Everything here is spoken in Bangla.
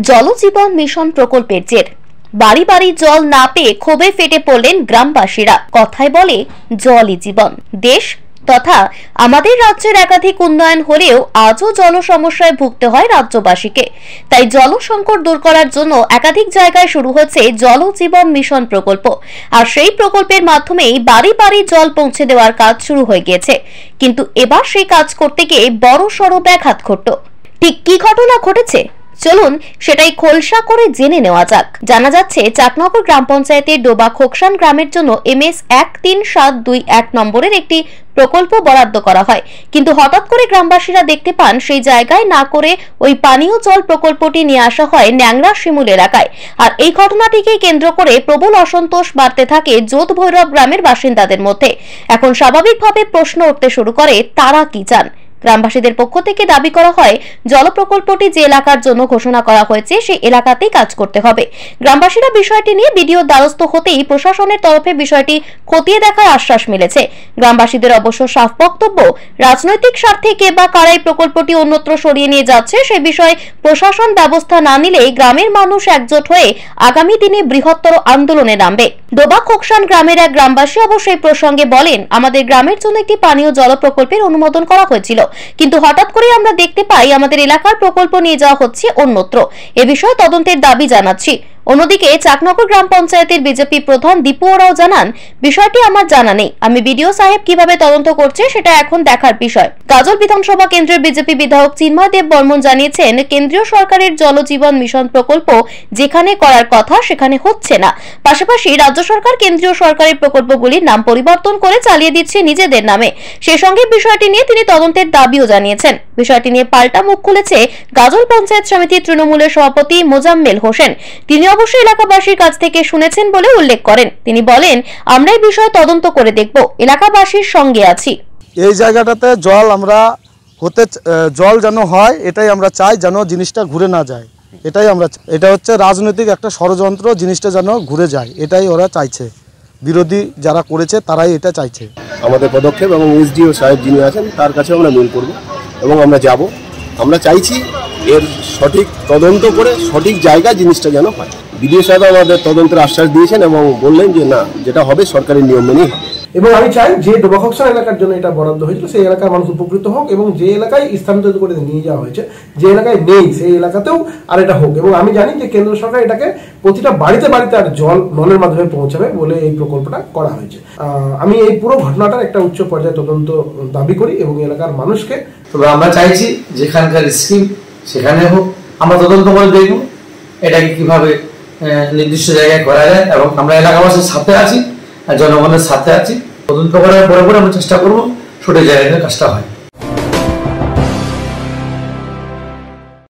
জলজীবন মিশন প্রকল্পের জের বাড়ি বাড়ি জল না পেয়ে ক্ষোভে ফেটে পড়লেন গ্রামবাসীরা। কথায় বলে জলই জীবন। দেশ তথা আমাদের রাজ্যের একাধিক উন্নয়ন হলেও আজও জল সমস্যায় ভুগতে হয় রাজ্যবাসীকে। তাই জল সংকট দূর করার জন্য একাধিক জায়গায় শুরু হচ্ছে জলজীবন মিশন প্রকল্প। আর সেই প্রকল্পের মাধ্যমেই বাড়ি বাড়ি জল পৌঁছে দেওয়ার কাজ শুরু হয়ে গিয়েছে। কিন্তু এবার সেই কাজ করতে গিয়ে বড়সড় ব্যাঘাত ঘটল। ঠিক কি ঘটনা ঘটেছে চলুন সেটাই খোলসা করে জেনে নেওয়া যাক। জানা যাচ্ছে চাকনগর গ্রাম পঞ্চায়েতের ডোবা খোকসান গ্রামের জন্য MS 13721 নম্বরের একটি প্রকল্প বরাদ্দ করা হয়, কিন্তু হঠাৎ করে গ্রামবাসীরা দেখতে পান সেই জায়গায় না করে ওই পানীয় জল প্রকল্পটি নিয়ে আসা হয় ন্যাংরা শিমুল এলাকায়। আর এই ঘটনাটিকে কেন্দ্র করে প্রবল অসন্তোষ বাড়তে থাকে যোধ ভৈরব গ্রামের বাসিন্দাদের মধ্যে। এখন স্বাভাবিকভাবে প্রশ্ন উঠতে শুরু করে, তারা কি চান? গ্রামবাসীদের পক্ষ থেকে দাবি করা হয় জল প্রকল্পটি যে এলাকার জন্য ঘোষণা করা হয়েছে সেই এলাকাতেই কাজ করতে হবে। গ্রামবাসীরা বিষয়টি নিয়ে বিডিওর দ্বারস্থ হতেই প্রশাসনের তরফে বিষয়টি খতিয়ে দেখার আশ্বাস মিলেছে। গ্রামবাসীদের অবশ্য সাফ বক্তব্য, রাজনৈতিক স্বার্থে কে বা কারা এই প্রকল্পটি অন্যত্র সরিয়ে নিয়ে যাচ্ছে সে বিষয়ে প্রশাসন ব্যবস্থা না নিলে গ্রামের মানুষ একজোট হয়ে আগামী দিনে বৃহত্তর আন্দোলনে নামবে। ডোবা খোকসান গ্রামের এক গ্রামবাসী অবশ্যই প্রসঙ্গে বলেন, আমাদের গ্রামের জন্য একটি পানীয় জল প্রকল্পের অনুমোদন করা হয়েছিল, কিন্তু হঠাৎ করে আমরা দেখতে পাই আমাদের এলাকার প্রকল্প নিয়ে যাওয়া হচ্ছে অন্যত্র। এ বিষয়ে তদন্তের দাবি জানাচ্ছি। অন্যদিকে চাকনগর গ্রাম পঞ্চায়েতের বিজেপি প্রধান দীপু ওরাও জানান, বিষয়টি আমার জানা নেই, আমি বিডিও সাহেব কিভাবে তদন্ত করছে সেটা এখন দেখার বিষয়। গাজল বিধানসভা কেন্দ্রের বিজেপি বিধায়ক চিন্ময় দেব বর্মন জানিয়েছেন, কেন্দ্রীয় সরকারের জলজীবন মিশন প্রকল্প যেখানে করার কথা সেখানে হচ্ছে না। পাশাপাশি রাজ্য সরকার কেন্দ্রীয় সরকারের প্রকল্পগুলির নাম পরিবর্তন করে চালিয়ে দিচ্ছে নিজেদের নামে। সে সঙ্গে বিষয়টি নিয়ে তিনি তদন্তের দাবিও জানিয়েছেন। বিষয়টি নিয়ে পাল্টা মুখ খুলেছে গাজল পঞ্চায়েত সমিতির তৃণমূলের সভাপতি মোজাম্মেল হোসেন। তিনি অবশ্য এলাকাবাসীর কাছ থেকে শুনেছেন বলে উল্লেখ করেন। তিনি বলেন, আমরা এই বিষয়ে তদন্ত করে দেখব, এলাকাবাসীর সঙ্গে আছি। এই জায়গাটাতে জল যেন হয় এটাই আমরা চাই, যেন জিনিসটা ঘুরে না যায় এটাই আমরা, এটা হচ্ছে রাজনৈতিক একটা ষড়যন্ত্র, জিনিসটা যেন ঘুরে যায় এটাই ওরা চাইছে। বিরোধী যারা করেছে তারাই এটা চাইছে। আমাদের পদক্ষেপ এবং SDO সাহেব যিনি আছেন তার কাছে আমরা মেল করব এবং আমরা যাব। আমরা চাইছি এর সঠিক তদন্ত করে সঠিক জায়গায় জিনিসটা যেন হয়। বিডিও সাহেব আমাদের তদন্তের আশ্বাস দিয়েছেন এবং বললেন যে না, যেটা হবে সরকারি নিয়ম মেনেই হবে। এবং আমি চাই যে ডোবা খোকসান এলাকার জন্য এটা বরাদ্দ হয়েছিল সেই এলাকার মানুষ উপকৃত হোক, এবং যে এলাকায় স্থানান্তরিত করে নিয়ে যাওয়া হয়েছে, যে এলাকায় নেই সেই এলাকাতেও আর এটা হোক। এবং আমি জানি যে কেন্দ্র সরকার এটাকে প্রতিটা বাড়িতে বাড়িতে আর জল নলের মাধ্যমে পৌঁছাবে বলে এই প্রকল্পটা করা হয়েছে। আমি এই পুরো ঘটনাটার একটা উচ্চ পর্যায়ে তদন্ত দাবি করি এবং এলাকার মানুষকে, তবে আমরা চাইছি যেখানকার স্কিম সেখানে হোক, আমরা তদন্ত করে দেখব এটাকে কিভাবে নির্দিষ্ট জায়গায় করা যায়। এবং আমরা এলাকাবাসীর সাথে আছি, জনগণের সাথে আছি। তদন্ত করার পরে আমরা চেষ্টা করবো সঠিক জায়গায় কাজটা হয়।